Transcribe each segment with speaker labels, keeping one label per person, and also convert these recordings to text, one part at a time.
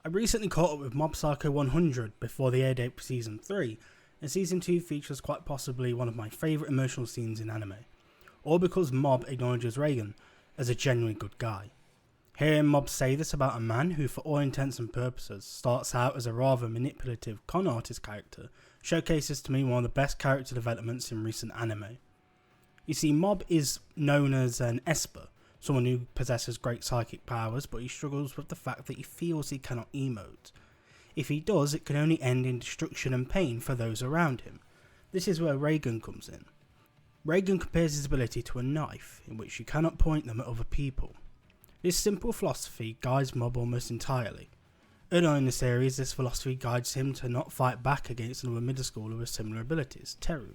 Speaker 1: I recently caught up with Mob Psycho 100 before the air date for Season 3, and Season 2 features quite possibly one of my favourite emotional scenes in anime, all because Mob acknowledges Reigen as a genuinely good guy. Hearing Mob say this about a man who for all intents and purposes starts out as a rather manipulative con artist character showcases to me one of the best character developments in recent anime. You see, Mob is known as an Esper, someone who possesses great psychic powers, but he struggles with the fact that he feels he cannot emote. If he does, it can only end in destruction and pain for those around him. This is where Reigen comes in. Reigen compares his ability to a knife, in which you cannot point them at other people. This simple philosophy guides Mob almost entirely. Early on in the series, this philosophy guides him to not fight back against another middle schooler with similar abilities, Teru.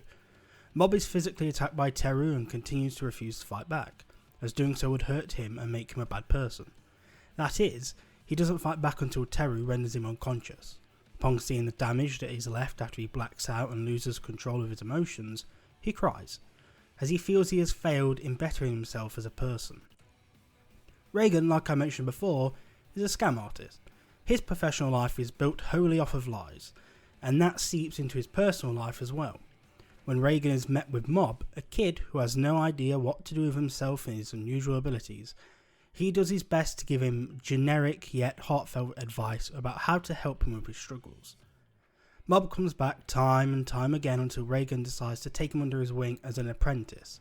Speaker 1: Mob is physically attacked by Teru and continues to refuse to fight back, as doing so would hurt him and make him a bad person. That is, he doesn't fight back until Teru renders him unconscious. Upon seeing the damage that is left after he blacks out and loses control of his emotions, he cries, as he feels he has failed in bettering himself as a person. Reigen, like I mentioned before, is a scam artist. His professional life is built wholly off of lies, and that seeps into his personal life as well. When Reigen is met with Mob, a kid who has no idea what to do with himself and his unusual abilities, he does his best to give him generic yet heartfelt advice about how to help him with his struggles. Mob comes back time and time again until Reigen decides to take him under his wing as an apprentice,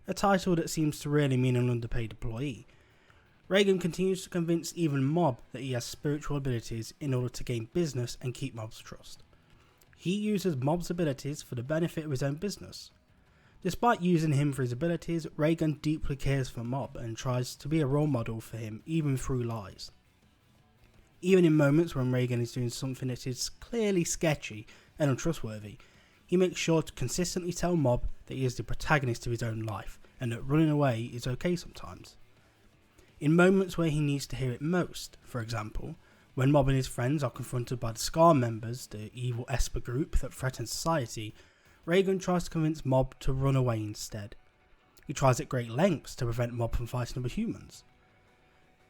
Speaker 1: a title that seems to really mean an underpaid employee. Reigen continues to convince even Mob that he has spiritual abilities in order to gain business and keep Mob's trust. He uses Mob's abilities for the benefit of his own business. Despite using him for his abilities, Reigen deeply cares for Mob and tries to be a role model for him even through lies. Even in moments when Reigen is doing something that is clearly sketchy and untrustworthy, he makes sure to consistently tell Mob that he is the protagonist of his own life and that running away is okay sometimes. In moments where he needs to hear it most, for example, when Mob and his friends are confronted by the Scar members, the evil Esper group that threatens society, Reigen tries to convince Mob to run away instead. He tries at great lengths to prevent Mob from fighting other humans.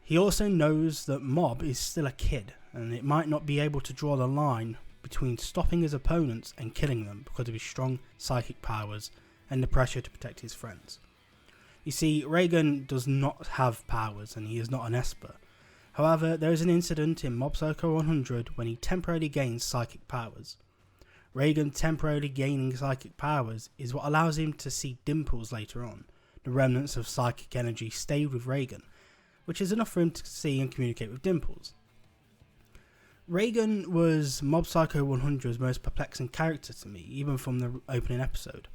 Speaker 1: He also knows that Mob is still a kid, and it might not be able to draw the line between stopping his opponents and killing them because of his strong psychic powers and the pressure to protect his friends. You see, Reigen does not have powers and he is not an Esper. However, there is an incident in Mob Psycho 100 when he temporarily gains psychic powers. Reigen temporarily gaining psychic powers is what allows him to see dimples later on. The remnants of psychic energy stayed with Reigen, which is enough for him to see and communicate with dimples. Reigen was Mob Psycho 100's most perplexing character to me, even from the opening episode.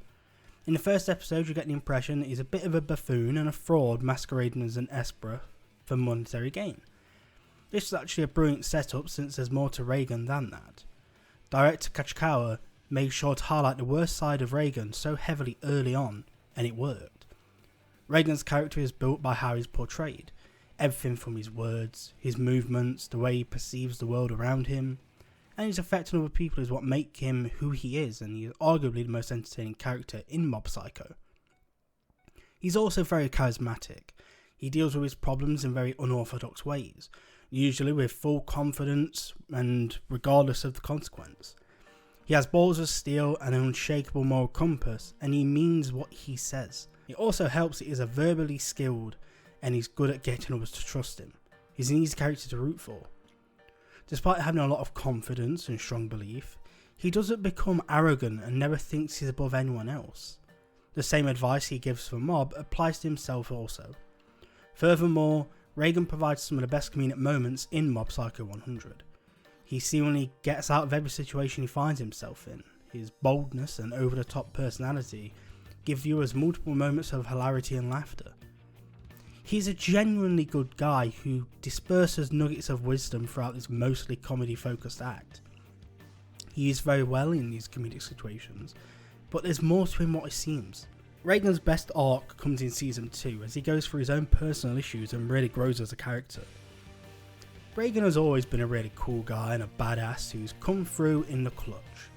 Speaker 1: In the first episode, you get the impression that he's a bit of a buffoon and a fraud masquerading as an Esper for monetary gain. This is actually a brilliant setup since there's more to Reigen than that. Director Kachikawa made sure to highlight the worst side of Reigen so heavily early on, and it worked. Reigen's character is built by how he's portrayed. Everything from his words, his movements, the way he perceives the world around him, and his effect on other people is what make him who he is, and he is arguably the most entertaining character in Mob Psycho. He's also very charismatic. He deals with his problems in very unorthodox ways, usually with full confidence and regardless of the consequence. He has balls of steel and an unshakable moral compass, and he means what he says. It also helps that he is a verbally skilled and he's good at getting others to trust him. He's an easy character to root for. Despite having a lot of confidence and strong belief, he doesn't become arrogant and never thinks he's above anyone else. The same advice he gives for Mob applies to himself also. Furthermore, Reigen provides some of the best comedic moments in Mob Psycho 100. He seemingly gets out of every situation he finds himself in. His boldness and over-the-top personality give viewers multiple moments of hilarity and laughter. He's a genuinely good guy who disperses nuggets of wisdom throughout this mostly comedy-focused act. He is very well in these comedic situations, but there's more to him than what it seems. Reigen's best arc comes in Season 2 as he goes through his own personal issues and really grows as a character. Reigen has always been a really cool guy and a badass who's come through in the clutch.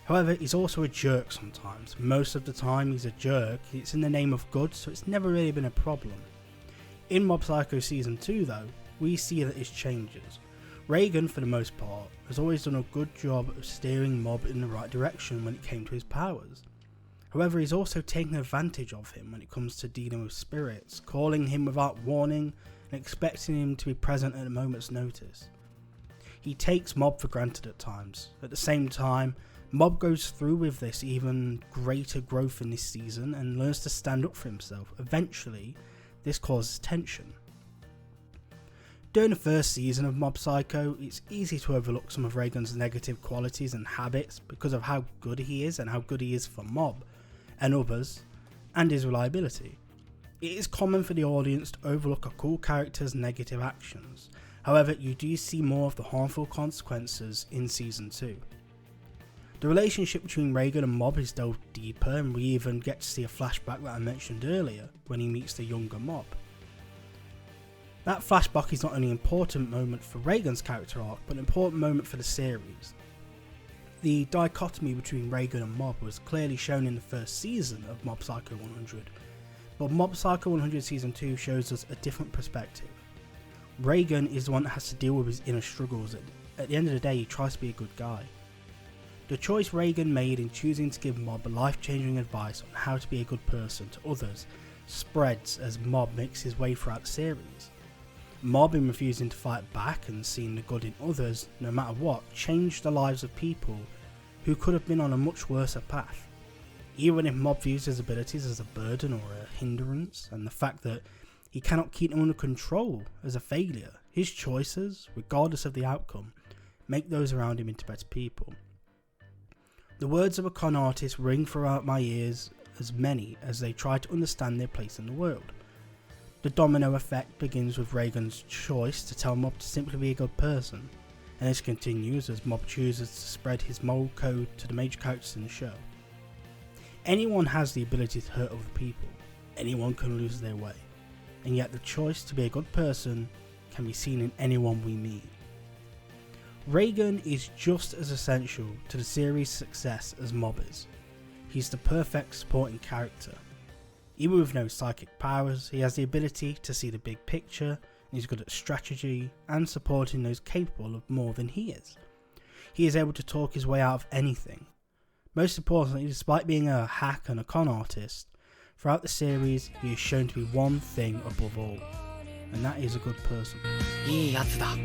Speaker 1: However, he's also a jerk sometimes. Most of the time he's a jerk, it's in the name of good, so it's never really been a problem. In Mob Psycho Season 2 though, we see that this changes. Reigen, for the most part, has always done a good job of steering Mob in the right direction when it came to his powers. However, he's also taken advantage of him when it comes to dealing with spirits, calling him without warning and expecting him to be present at a moment's notice. He takes Mob for granted at times. At the same time, Mob goes through with this even greater growth in this season and learns to stand up for himself. Eventually, this causes tension. During the first season of Mob Psycho, it's easy to overlook some of Reigen's negative qualities and habits because of how good he is and how good he is for Mob and others, and his reliability. It is common for the audience to overlook a cool character's negative actions. However, you do see more of the harmful consequences in Season 2. The relationship between Reigen and Mob is delved deeper, and we even get to see a flashback that I mentioned earlier when he meets the younger Mob. That flashback is not only an important moment for Reigen's character arc, but an important moment for the series. The dichotomy between Reigen and Mob was clearly shown in the first season of Mob Psycho 100, but Mob Psycho 100 Season 2 shows us a different perspective. Reigen is the one that has to deal with his inner struggles. At the end of the day, he tries to be a good guy. The choice Reigen made in choosing to give Mob life-changing advice on how to be a good person to others spreads as Mob makes his way throughout the series. Mob, in refusing to fight back and seeing the good in others, no matter what, changed the lives of people who could have been on a much worse path. Even if Mob views his abilities as a burden or a hindrance, and the fact that he cannot keep them under control as a failure, his choices, regardless of the outcome, make those around him into better people. The words of a con artist ring throughout my ears as many as they try to understand their place in the world. The domino effect begins with Reigen's choice to tell Mob to simply be a good person, and this continues as Mob chooses to spread his moral code to the major characters in the show. Anyone has the ability to hurt other people, anyone can lose their way, and yet the choice to be a good person can be seen in anyone we meet. Reigen is just as essential to the series' success as Mob is. He's the perfect supporting character. Even with no psychic powers, he has the ability to see the big picture, and he's good at strategy and supporting those capable of more than he is. He is able to talk his way out of anything. Most importantly, despite being a hack and a con artist, throughout the series he is shown to be one thing above all, and that is a good person.
Speaker 2: いいやつだ